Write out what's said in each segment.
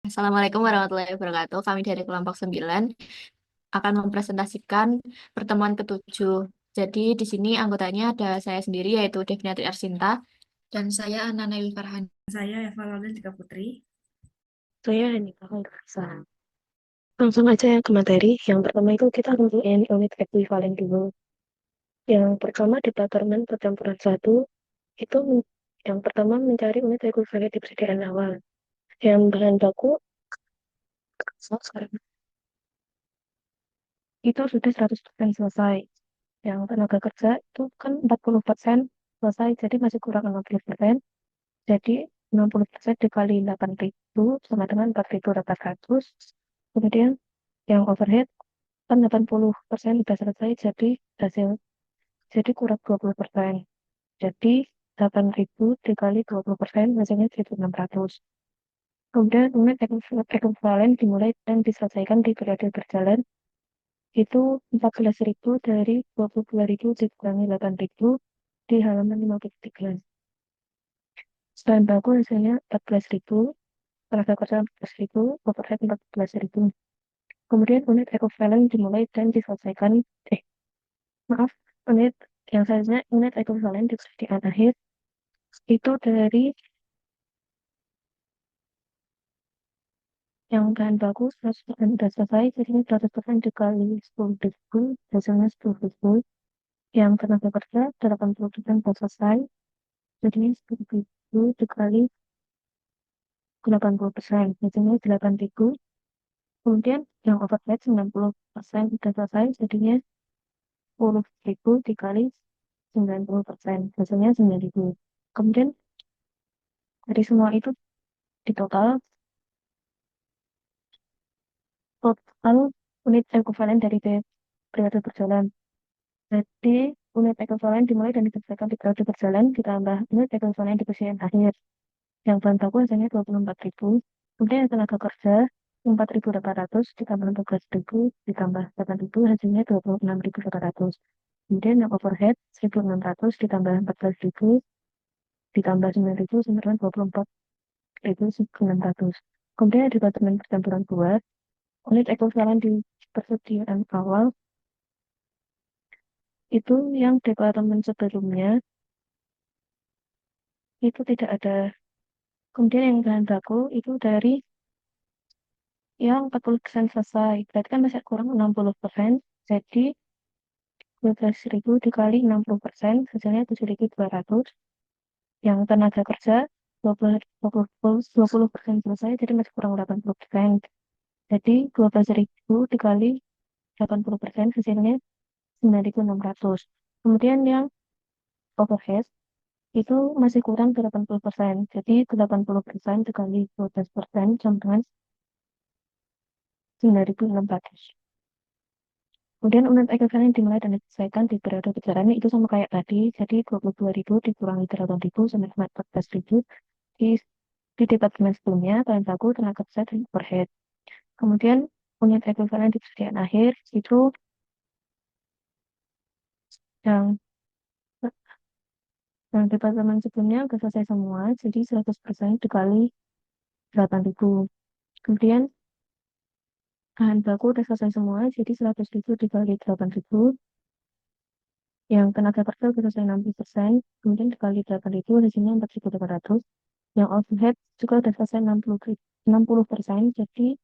Assalamualaikum warahmatullahi wabarakatuh. Kami dari kelompok 9 akan mempresentasikan pertemuan ketujuh. Jadi di sini anggotanya ada saya sendiri yaitu Devniatri Arsinta dan saya Ana Nail Farhan. Saya Eva Laudel Dika Putri. Saya Hanika Khairulisa. Langsung aja yang ke materi. Yang pertama itu kita tentuin unit ekuivalen dulu. Yang pertama di departemen percampuran satu itu yang pertama mencari unit ekuivalen di persediaan awal. Yang bahan baku sekarang itu sudah 100% selesai. Yang tenaga kerja itu kan 40% selesai, jadi masih kurang 60%. Jadi 60% dikali 8.000 sama dengan 4.800. Kemudian yang overhead kan 80% sudah selesai, jadi kurang 20%. Jadi 8.000 dikali 20% hasilnya 1.600. Kemudian unit ekuivalen dimulai dan diselesaikan di periode berjalan itu 14.000 dari 22.000 dikurangi 8.000 di halaman 53. Bahan baku hasilnya 14.000, tenaga kerja 14.000, overhead 14.000. Kemudian unit ekuivalen dimulai dan diselesaikan, maaf, unit yang selanjutnya unit ekuivalen di persediaan akhir itu dari yang bahan baku 100% sudah selesai, jadinya 100% dikali 10.000, hasilnya 10.000. Yang tenaga kerja 80% sudah selesai, jadinya 10.000 dikali 80%, hasilnya 8.000. Kemudian yang overhead 90% sudah selesai, jadinya 10.000 dikali 90%, hasilnya 9.000. Kemudian dari semua itu di total unit ekuivalen dari periode berjalan. Jadi unit ekuivalen dimulai dan diselesaikan di periode berjalan ditambah unit ekuivalen di persediaan akhir. Yang bahan baku hasilnya 24.000. Kemudian tenaga kerja 4.800 ditambah 14.000 ditambah 8.000 hasilnya 26.800. Kemudian yang overhead 1.600 ditambah 14.000 ditambah 9.000 sama dengan 24.900. Kemudian di departemen percampuran buah, unit ekuivalen di persediaan awal itu yang departemen sebelumnya itu tidak ada. Kemudian yang bahan baku itu dari yang 40% selesai, berarti kan masih kurang 60%, jadi 12.000 dikali 60%, hasilnya 7.200. Yang tenaga kerja 20% selesai, jadi masih kurang 80%. Jadi 12.000 dikali 80%, hasilnya 9.600. Kemudian yang overhead itu masih kurang 80%, jadi 80% dikali 12% sama dengan 9.600. Kemudian unit ekuivalen dimulai dan diselesaikan di periode berjalannya itu sama kayak tadi, jadi 22.000 dikurangi 8.000 sama dengan 14.000 di, di departemen sebelumnya, bahan baku, tenaga kerja, dan overhead. Kemudian unit ekuivalen di persediaan akhir itu yang, yang departemen sebelumnya sudah selesai semua, jadi 100% dikali 8.000. Kemudian bahan baku udah selesai semua, jadi 100.000 dikali 8.000. Yang tenaga kerja udah selesai 60%, kemudian dikali 8.000, hasilnya 4.800. Yang overhead juga udah selesai 60%, jadi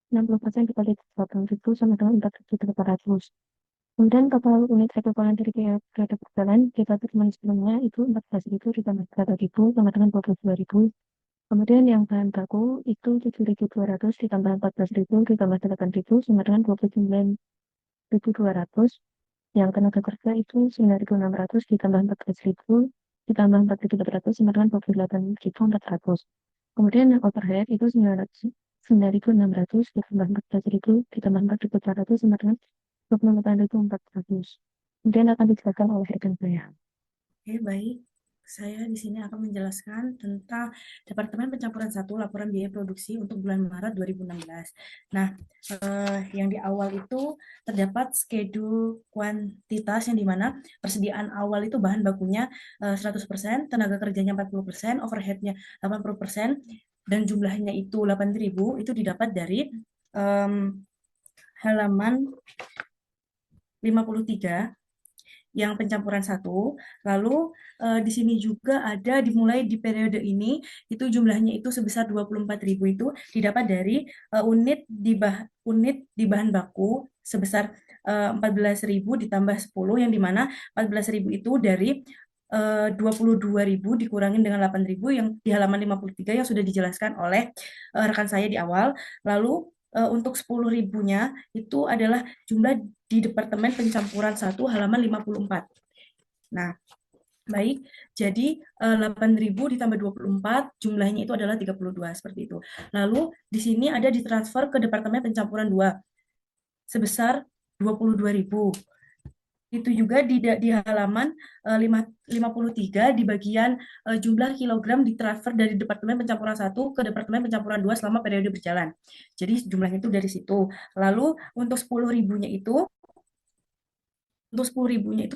60% dikali 8.000 sama dengan 4.800. Kemudian total unit ekuivalen dari periode berjalan di departemen sebelumnya itu 14.000 ditambah 8.000 sama dengan 22.000. Kemudian yang bahan baku itu 7.200 ditambah 14.000 ditambah 8.000 sama dengan 29.200. Yang tenaga kerja itu 9.600 ditambah 14.000 ditambah 4.400 sama dengan 28.400. Kemudian yang overhead itu 9.600 ditambah 14.000 ditambah 4.400 sama dengan 28.400. Kemudian akan dijelaskan oleh rekan saya. Oke, baik. Saya di sini akan menjelaskan tentang Departemen Pencampuran 1 Laporan Biaya Produksi untuk bulan Maret 2016. Nah, yang di awal itu terdapat schedule kuantitas yang dimana persediaan awal itu bahan bakunya 100%, tenaga kerjanya 40%, overheadnya 80%, dan jumlahnya itu 8.000, itu didapat dari halaman 53 yang pencampuran satu. Lalu di sini juga ada dimulai di periode ini itu jumlahnya itu sebesar 24.000, itu didapat dari unit di bahan baku sebesar 14.000 ditambah 10, yang dimana 14.000 itu dari 22.000 dikurangin dengan 8.000 yang di halaman 53 yang sudah dijelaskan oleh rekan saya di awal. Lalu untuk 10.000-nya itu adalah jumlah di Departemen Pencampuran 1 halaman 54. Nah, baik. Jadi 8.000 ditambah 24 jumlahnya itu adalah 32 seperti itu. Lalu di sini ada ditransfer ke Departemen Pencampuran 2 sebesar 22.000. Itu juga di halaman 53 di bagian jumlah kilogram ditransfer dari Departemen Pencampuran 1 ke Departemen Pencampuran 2 selama periode berjalan. Jadi jumlahnya itu dari situ. Lalu untuk 10.000-nya itu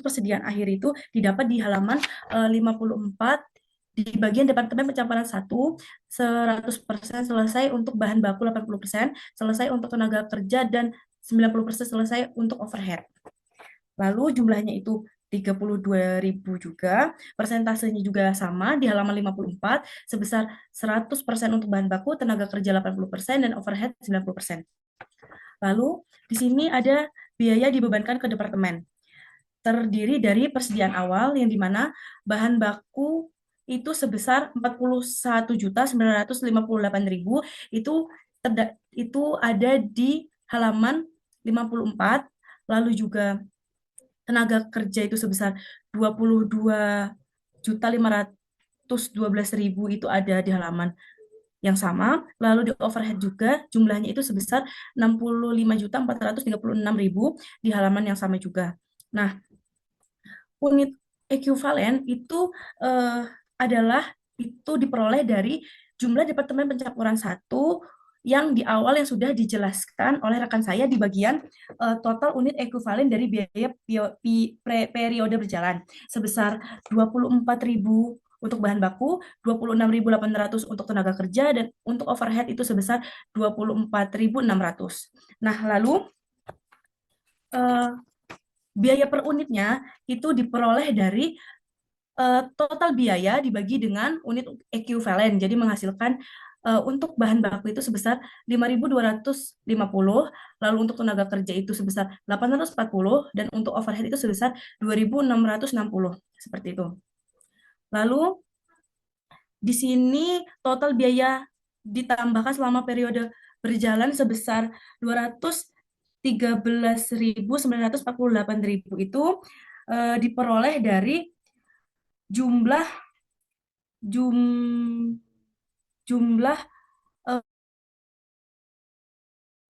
persediaan akhir itu didapat di halaman 54 di bagian Departemen Pencampuran 1, 100% selesai untuk bahan baku, 80% selesai untuk tenaga kerja, dan 90% selesai untuk overhead. Lalu jumlahnya itu 32.000 juga, persentasenya juga sama di halaman 54 sebesar 100% untuk bahan baku, tenaga kerja 80%, dan overhead 90%. Lalu di sini ada biaya dibebankan ke departemen. Terdiri dari persediaan awal yang dimana bahan baku itu sebesar 41.958.000, itu ada di halaman 54. Lalu juga tenaga kerja itu sebesar 22.512.000, itu ada di halaman yang sama. Lalu di overhead juga jumlahnya itu sebesar 65.436.000 di halaman yang sama juga. Nah, unit ekuivalen itu diperoleh dari jumlah Departemen Pencampuran 1 yang di awal yang sudah dijelaskan oleh rekan saya di bagian total unit ekuivalen dari biaya periode berjalan sebesar 24.000 untuk bahan baku, 26.800 untuk tenaga kerja, dan untuk overhead itu sebesar 24.600. Nah, lalu biaya per unitnya itu diperoleh dari total biaya dibagi dengan unit ekuivalen. Jadi menghasilkan untuk bahan baku itu sebesar 5.250, lalu untuk tenaga kerja itu sebesar 840, dan untuk overhead itu sebesar 2.660, seperti itu. Lalu di sini total biaya ditambahkan selama periode berjalan sebesar 213.948.000, itu diperoleh dari jumlah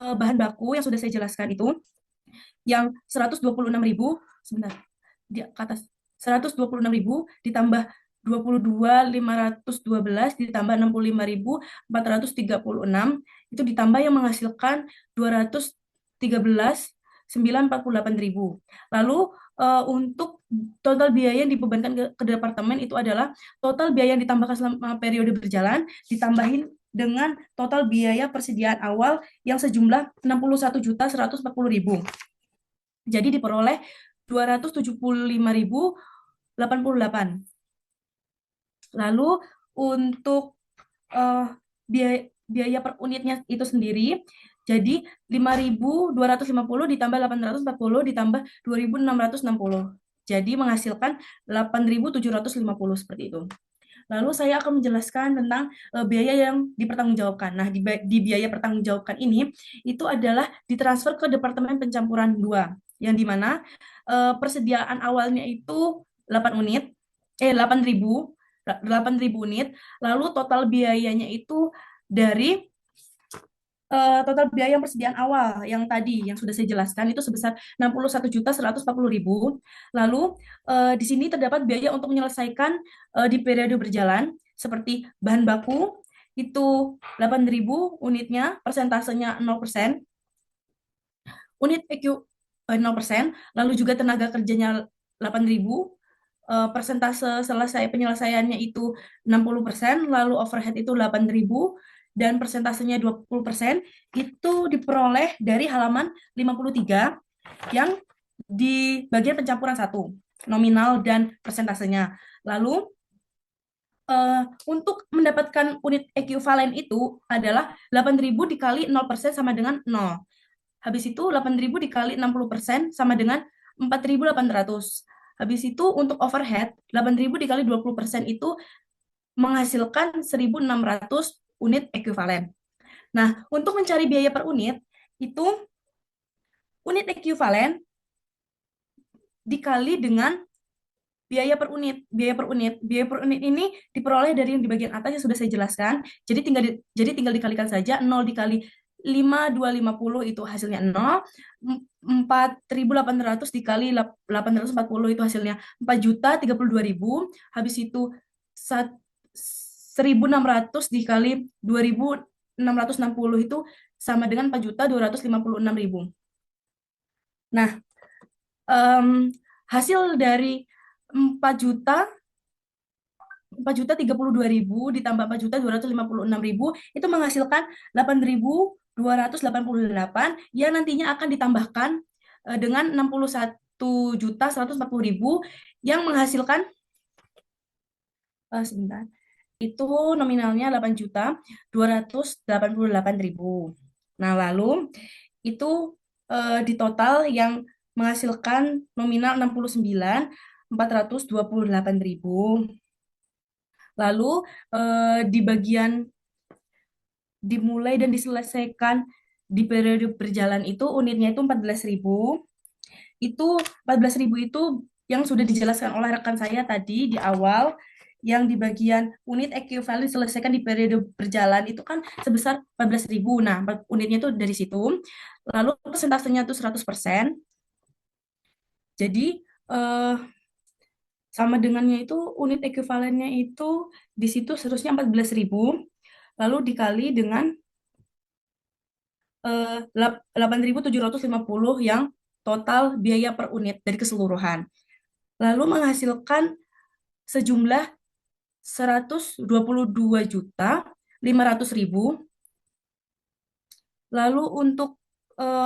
bahan baku yang sudah saya jelaskan itu, yang 126.000, sebentar, di atas 126.000 ditambah 22.512 ditambah 65.436, itu ditambah yang menghasilkan 213.948.000. Lalu untuk total biaya yang dibebankan ke departemen itu adalah total biaya yang ditambahkan selama periode berjalan ditambahin dengan total biaya persediaan awal yang sejumlah 61.140.000. Jadi diperoleh 275.088. Lalu untuk biaya per unitnya itu sendiri, jadi 5.250 ditambah 840 ditambah 2.660. Jadi menghasilkan 8.750 seperti itu. Lalu saya akan menjelaskan tentang biaya yang dipertanggungjawabkan. Nah, di biaya pertanggungjawabkan ini itu adalah ditransfer ke Departemen Pencampuran 2, yang dimana persediaan awalnya itu 8.000 unit, lalu total biayanya itu dari total biaya persediaan awal yang tadi yang sudah saya jelaskan itu sebesar 61.140.000. Lalu di sini terdapat biaya untuk menyelesaikan di periode berjalan seperti bahan baku itu 8.000 unitnya, persentasenya 0%. Unit EQ 0%, lalu juga tenaga kerjanya 8.000, persentase penyelesaiannya itu 60%, lalu overhead itu 8.000, dan persentasenya 20% itu diperoleh dari halaman 53 yang di bagian pencampuran 1, nominal dan persentasenya. Lalu untuk mendapatkan unit ekuivalen itu adalah 8.000 dikali 0% sama dengan 0. Habis itu 8.000 dikali 60% sama dengan 4.800. Habis itu untuk overhead, 8.000 dikali 20% itu menghasilkan 1.600 unit ekuivalen. Nah, untuk mencari biaya per unit, itu unit ekuivalen dikali dengan biaya per unit. Biaya per unit ini diperoleh dari yang di bagian atas yang sudah saya jelaskan. Jadi tinggal dikalikan saja 0 dikali 5.250 itu hasilnya 0. 4.800 dikali 840 itu hasilnya 4.032.000. Habis itu 1.600 dikali 2.660 itu sama dengan 4.256.000. Nah, hasil dari 4.032.000 ditambah 4.256.000 itu menghasilkan 8.288 yang nantinya akan ditambahkan dengan 61.140.000 yang menghasilkan sebentar. Itu nominalnya 8.288.000. Nah, lalu itu di total yang menghasilkan nominal 69.428.000. Lalu di bagian dimulai dan diselesaikan di periode berjalan itu unitnya itu 14.000. Itu 14.000 itu yang sudah dijelaskan oleh rekan saya tadi di awal, yang di bagian unit ekuivalen diselesaikan di periode berjalan itu kan sebesar 14.000. Nah, unitnya itu dari situ. Lalu persentasenya itu 100%. Jadi sama dengannya itu unit ekuivalennya itu di situ seharusnya 14.000 lalu dikali dengan 8.750 yang total biaya per unit dari keseluruhan. Lalu menghasilkan sejumlah 122.500.000. Lalu untuk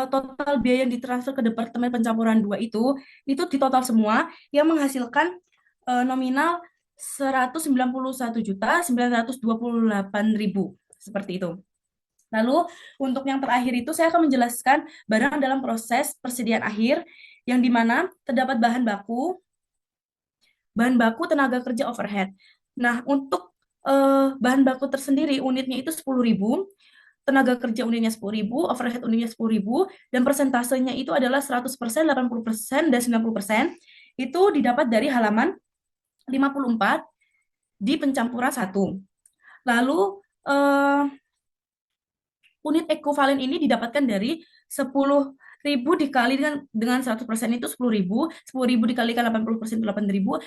total biaya yang ditransfer ke Departemen Pencampuran 2 itu di total semua yang menghasilkan nominal 191.928.000 seperti itu. Lalu untuk yang terakhir itu saya akan menjelaskan barang dalam proses persediaan akhir yang dimana terdapat bahan baku, tenaga kerja, overhead. Nah, untuk bahan baku tersendiri unitnya itu 10.000, tenaga kerja unitnya 10.000, overhead unitnya 10.000, dan persentasenya itu adalah 100%, 80%, dan 90%. Itu didapat dari halaman 54 di pencampuran 1. Lalu unit ekuivalen ini didapatkan dari 10.000 dikali dengan 100% itu 10.000, 10.000 dikalikan 80% itu 8.000,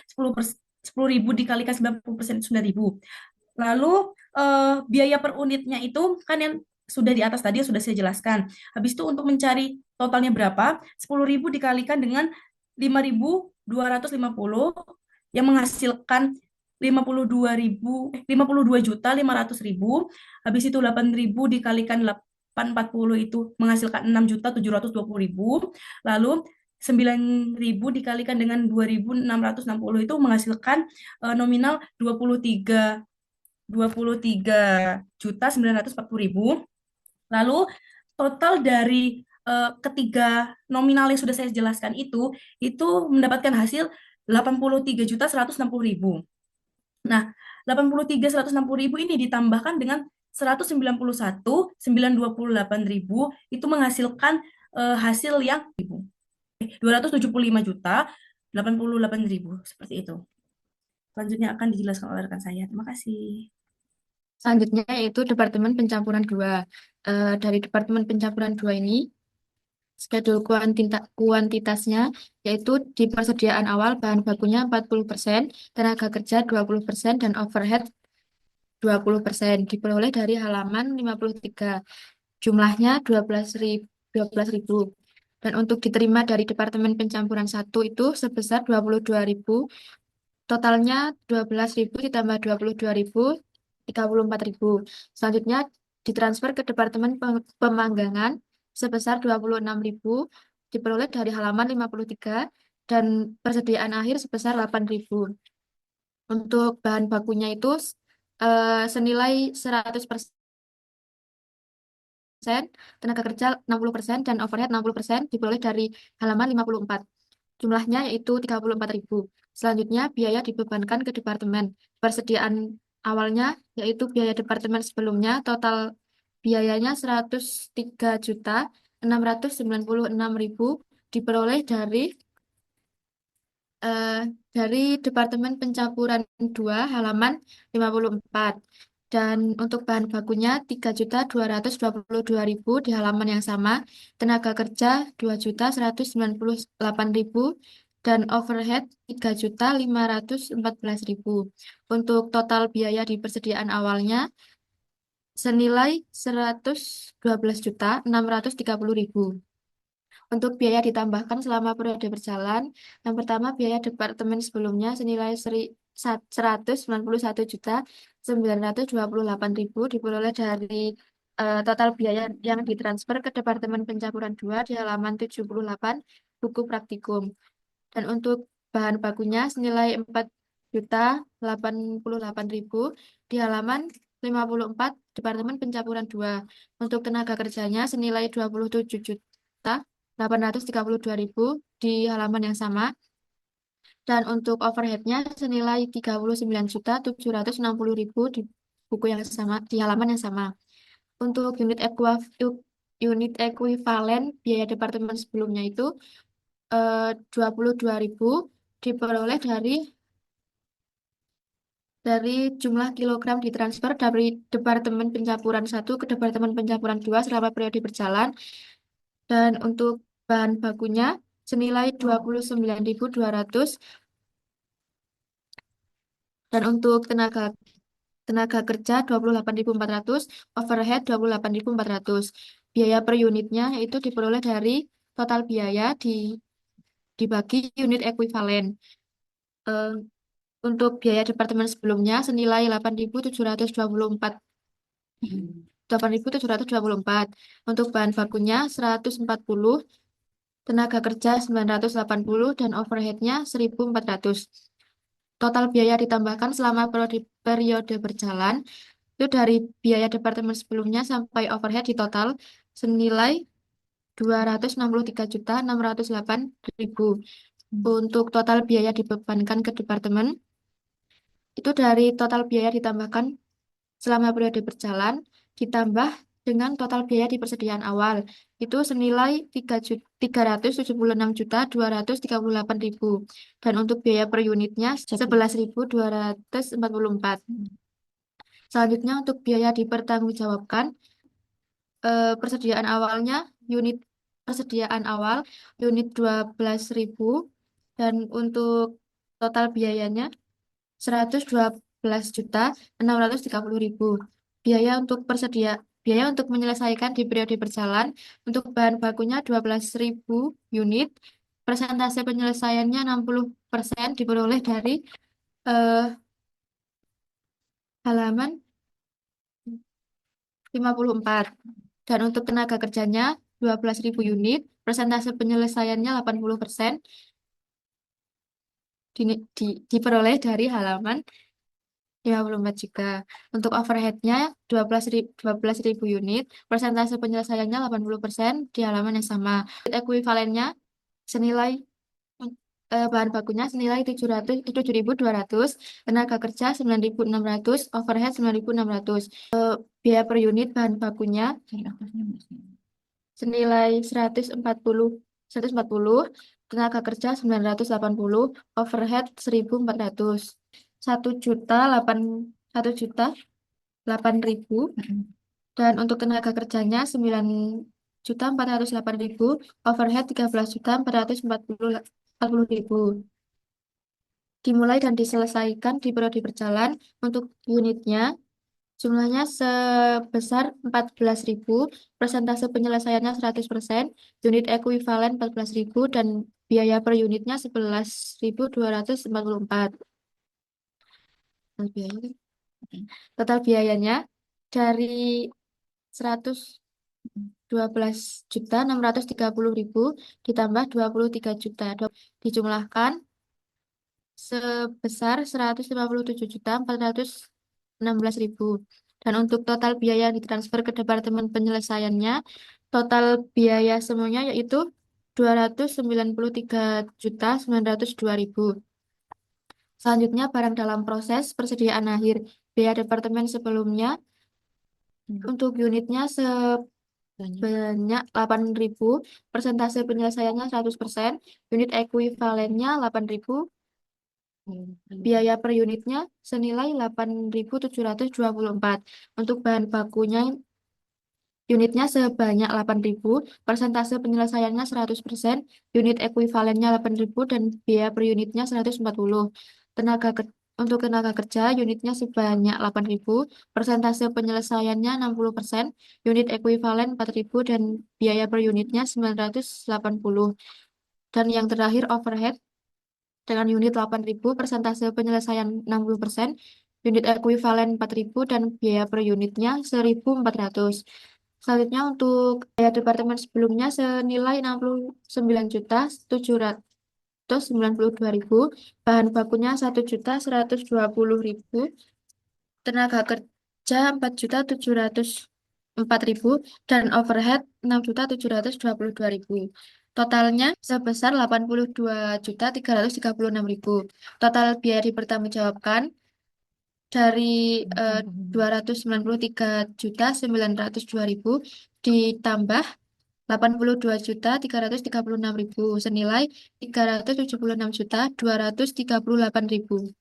10.000 dikalikan 90% itu 9.000. Lalu biaya per unitnya itu kan yang sudah di atas tadi yang sudah saya jelaskan. Habis itu untuk mencari totalnya berapa, 10.000 dikalikan dengan 5.250 yang menghasilkan 52.500.000. Habis itu 8.000 dikalikan 840 itu menghasilkan 6.720.000. Lalu 9.000 dikalikan dengan 2.660 itu menghasilkan nominal 23.940.000. Lalu total dari ketiga nominal yang sudah saya jelaskan itu mendapatkan hasil 83.160.000. Nah, 83.160.000 ini ditambahkan dengan 191.928.000 itu menghasilkan hasil yang 275.088.000 seperti itu. Selanjutnya akan dijelaskan oleh rekan saya. Terima kasih. Selanjutnya yaitu Departemen Pencampuran 2. Dari Departemen Pencampuran 2 ini, schedule kuantitasnya yaitu di persediaan awal bahan bakunya 40%, tenaga kerja 20%, dan overhead 20%. Diperoleh dari halaman 53. Jumlahnya 12.000. Dan untuk diterima dari Departemen Pencampuran 1 itu sebesar 22.000. Totalnya 12.000 ditambah 22.000, 34.000. Selanjutnya ditransfer ke Departemen Pemanggangan sebesar 26.000 diperoleh dari halaman 53 dan persediaan akhir sebesar 8.000. Untuk bahan bakunya itu senilai 100%, tenaga kerja 60%, dan overhead 60% diperoleh dari halaman 54. Jumlahnya yaitu 34.000. Selanjutnya, biaya dibebankan ke departemen. Persediaan awalnya yaitu biaya departemen sebelumnya, total biayanya 103.696.000 diperoleh eh, dari Departemen Pencampuran 2 halaman 54. Dan untuk bahan bakunya 3.222.000 di halaman yang sama, tenaga kerja 2.198.000 dan overhead 3.514.000. Untuk total biaya di persediaan awalnya senilai 112.630.000. Untuk biaya ditambahkan selama periode berjalan, yang pertama biaya departemen sebelumnya senilai 191.928.000 diperoleh dari total biaya yang ditransfer ke Departemen Pencampuran 2 di halaman 78 buku praktikum. Dan untuk bahan bakunya senilai 4.088.000 di halaman 54 Departemen Pencampuran 2. Untuk tenaga kerjanya senilai 27.832.000 di halaman yang sama. Dan untuk overheadnya senilai 39.760.000 di buku yang sama, di halaman yang sama. Untuk unit ekuivalen biaya departemen sebelumnya itu 22.000 diperoleh dari jumlah kilogram ditransfer dari Departemen Pencampuran 1 ke Departemen Pencampuran 2 selama periode berjalan. Dan untuk bahan bakunya senilai 29.200. Dan untuk tenaga kerja 28.400, overhead 28.400. Biaya per unitnya itu diperoleh dari total biaya dibagi unit ekuivalen. Eh, untuk biaya departemen sebelumnya senilai 8.724. 8.724. Untuk bahan bakunya 140, tenaga kerja 980, dan overheadnya 1.400. Total biaya ditambahkan selama periode berjalan itu dari biaya departemen sebelumnya sampai overhead di total senilai 263.608.000. Untuk total biaya dibebankan ke departemen itu dari total biaya ditambahkan selama periode berjalan ditambah dengan total biaya di persediaan awal itu senilai 376.238.000. Dan untuk biaya per unitnya 11.244. Selanjutnya untuk biaya dipertanggungjawabkan, persediaan awalnya unit persediaan awal unit 12.000, dan untuk total biayanya 112.630.000. Biaya untuk menyelesaikan di periode berjalan untuk bahan bakunya 12.000 unit. Persentase penyelesaiannya 60% diperoleh dari eh, halaman 54. Dan untuk tenaga kerjanya 12.000 unit, persentase penyelesaiannya 80% diperoleh dari halaman 54 juga. Untuk overheadnya 12.000 unit, persentase penyelesaiannya 80% di halaman yang sama. Ekuivalennya senilai bahan bakunya senilai 7.200, tenaga kerja 9.600, overhead 9.600. Biaya per unit bahan bakunya senilai 140, tenaga kerja 980, overhead 1.400. 1.800.000. Dan untuk tenaga kerjanya 9.408.000, overhead 13.440.000. Dimulai dan diselesaikan di periode berjalan untuk unitnya jumlahnya sebesar 14.000, persentase penyelesaiannya 100%, unit ekuivalen 14.000, dan biaya per unitnya 11.244. Total biayanya dari 112.630.000 ditambah 23 juta dijumlahkan sebesar 157.416.000. Dan untuk total biaya yang ditransfer ke Departemen Penyelesaiannya, total biaya semuanya yaitu 293.902.000. Selanjutnya, barang dalam proses persediaan akhir. Biaya departemen sebelumnya untuk unitnya sebanyak 8.000, persentase penyelesaiannya 100%, unit ekuivalennya 8.000, biaya per unitnya senilai 8.724. Untuk bahan bakunya unitnya sebanyak 8.000, persentase penyelesaiannya 100%, unit ekuivalennya 8.000 dan biaya per unitnya 140. Untuk tenaga kerja unitnya sebanyak 8.000, persentase penyelesaiannya 60%, unit ekuivalen 4.000 dan biaya per unitnya 980. Dan yang terakhir overhead dengan unit 8.000, persentase penyelesaian 60%, unit ekuivalen 4.000 dan biaya per unitnya 1.400. Selanjutnya untuk biaya departemen sebelumnya senilai 69.792.000, bahan bakunya 1.120.000, tenaga kerja 4.704.000 dan overhead 6.722.000. Totalnya sebesar 82.336.000. Total biaya dipertanggungjawabkan dari 293.902.000 ditambah 82.336.000 senilai 376.238.000.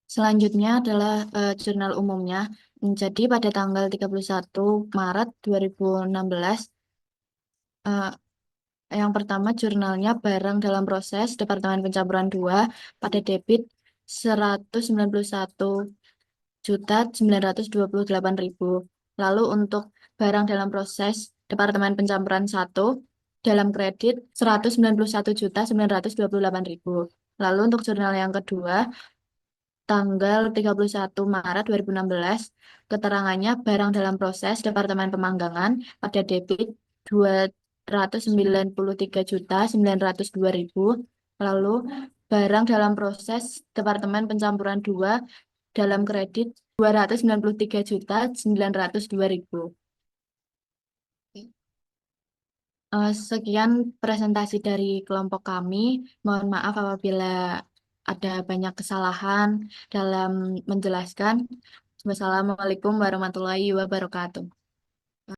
Selanjutnya adalah jurnal umumnya. Jadi pada tanggal 31 Maret 2016, eh, yang pertama jurnalnya barang dalam proses Departemen Pencampuran 2 pada debit 191.928.000. Lalu untuk barang dalam proses Departemen Pencampuran 1 dalam kredit 191.928.000. Lalu untuk jurnal yang kedua tanggal 31 Maret 2016, keterangannya barang dalam proses Departemen Pemanggangan pada debit 293.902.000. Lalu barang dalam proses Departemen Pencampuran 2 dalam kredit 293.902.000. Sekian presentasi dari kelompok kami. Mohon maaf apabila ada banyak kesalahan dalam menjelaskan. Wassalamualaikum warahmatullahi wabarakatuh.